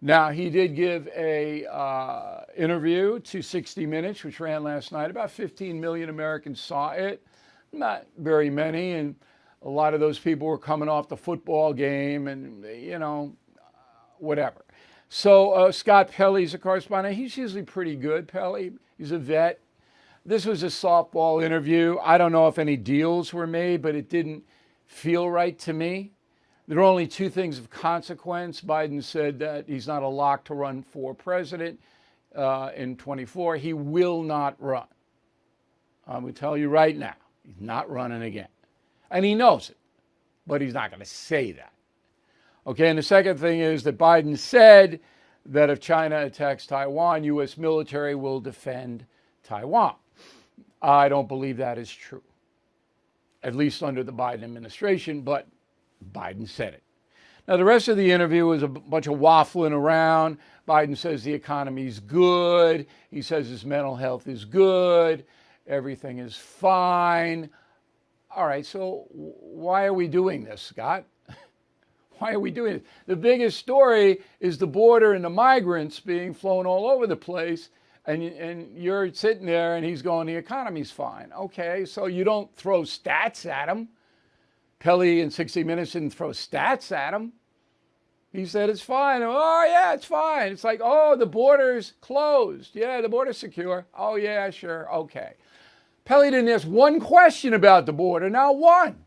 Now, he did give a interview to 60 Minutes, which ran last night. About 15 million Americans saw it. Not very many, and a lot of those people were coming off the football game and, whatever. So Scott Pelley's a correspondent. He's usually pretty good, Pelley. He's a vet. This was a softball interview. I don't know if any deals were made, but it didn't feel right to me. There are only two things of consequence. Biden said that he's not a lock to run for president in 24. He will not run. I'm going to tell you right now, he's not running again. And he knows it, but he's not going to say that. Okay, and the second thing is that Biden said that if China attacks Taiwan, U.S. military will defend Taiwan. I don't believe that is true, at least under the Biden administration, but Biden said it. Now, the rest of the interview was a bunch of waffling around. Biden says the economy's good. He says his mental health is good. Everything is fine. All right, so why are we doing this, Scott? Why are we doing it? The biggest story is the border and the migrants being flown all over the place. And you're sitting there and he's going, the economy's fine. Okay, so you don't throw stats at him. Pelley in 60 Minutes didn't throw stats at him. He said it's fine. Oh, yeah, it's fine. It's like, oh, the border's closed. Yeah, the border's secure. Oh, yeah, sure. Okay. Pelley didn't ask one question about the border, not one.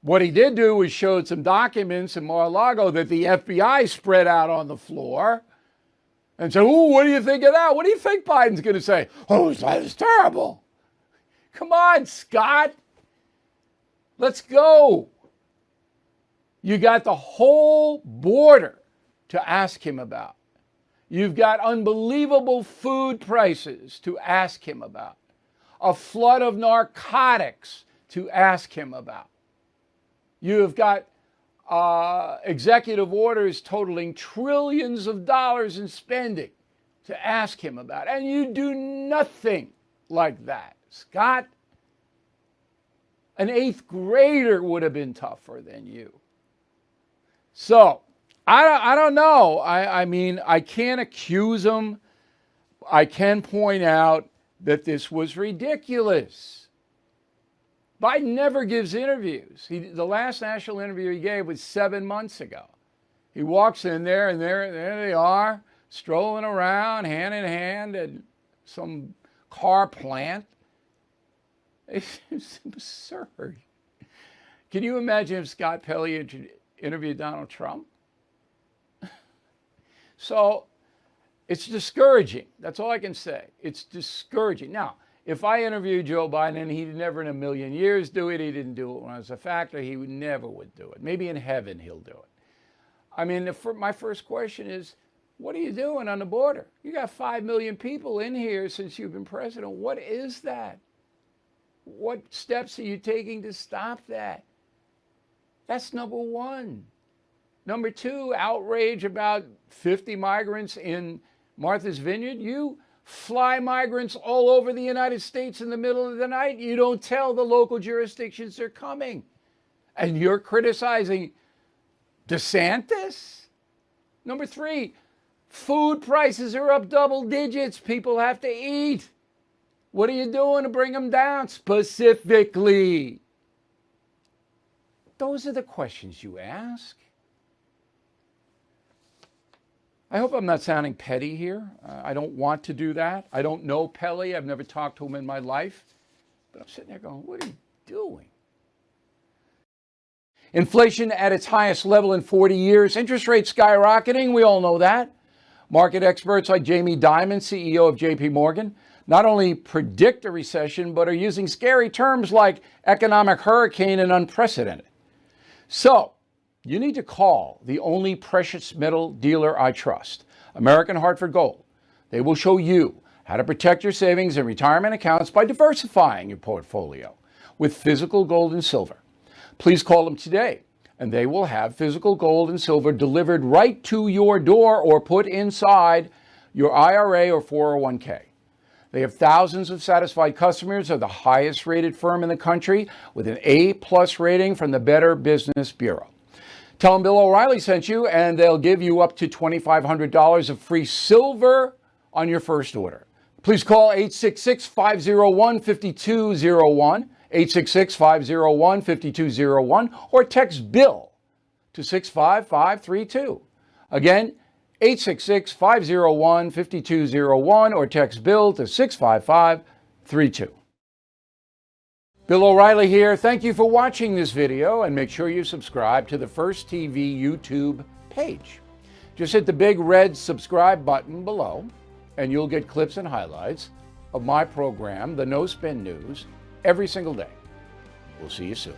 What he did do was showed some documents in Mar-a-Lago that the FBI spread out on the floor and said, oh, what do you think of that? What do you think Biden's going to say? Oh, that is terrible. Come on, Scott. Let's go. You got the whole border to ask him about. You've got unbelievable food prices to ask him about. A flood of narcotics to ask him about. You have got executive orders totaling trillions of dollars in spending to ask him about. And you do nothing like that, Scott. An 8th grader would have been tougher than you. So, I don't know. I mean, I can't accuse him. I can point out that this was ridiculous. Biden never gives interviews. The last national interview he gave was 7 months ago. He walks in there, and there they are, strolling around, hand in hand, at some car plant. It's absurd. Can you imagine if Scott Pelley interviewed Donald Trump? So it's discouraging. That's all I can say. It's discouraging. Now, if I interviewed Joe Biden, and he'd never in a million years do it, he didn't do it when I was a factor, he never would do it. Maybe in heaven he'll do it. I mean, my first question is, what are you doing on the border? You got 5 million people in here since you've been president. What is that? What steps are you taking to stop that? That's number one. Number two, outrage about 50 migrants in Martha's Vineyard. You fly migrants all over the United States in the middle of the night. You don't tell the local jurisdictions they're coming. And you're criticizing DeSantis? Number three, food prices are up double digits. People have to eat. What are you doing to bring them down specifically? Those are the questions you ask. I hope I'm not sounding petty here. I don't want to do that. I don't know Pelley. I've never talked to him in my life. But I'm sitting there going, what are you doing? Inflation at its highest level in 40 years. Interest rates skyrocketing. We all know that. Market experts like Jamie Dimon, CEO of JP Morgan, not only predict a recession, but are using scary terms like economic hurricane and unprecedented. So, you need to call the only precious metal dealer I trust, American Hartford Gold. They will show you how to protect your savings and retirement accounts by diversifying your portfolio with physical gold and silver. Please call them today, and they will have physical gold and silver delivered right to your door or put inside your IRA or 401k. They have thousands of satisfied customers. They're the highest rated firm in the country with an A+ rating from the Better Business Bureau. Tell them Bill O'Reilly sent you, and they'll give you up to $2,500 of free silver on your first order. Please call 866-501-5201, 866-501-5201, or text BILL to 65532. Again, 866-501-5201, or text BILL to 65532. Bill O'Reilly here. Thank you for watching this video, and make sure you subscribe to the First TV YouTube page. Just hit the big red subscribe button below, and you'll get clips and highlights of my program, The No Spin News, every single day. We'll see you soon.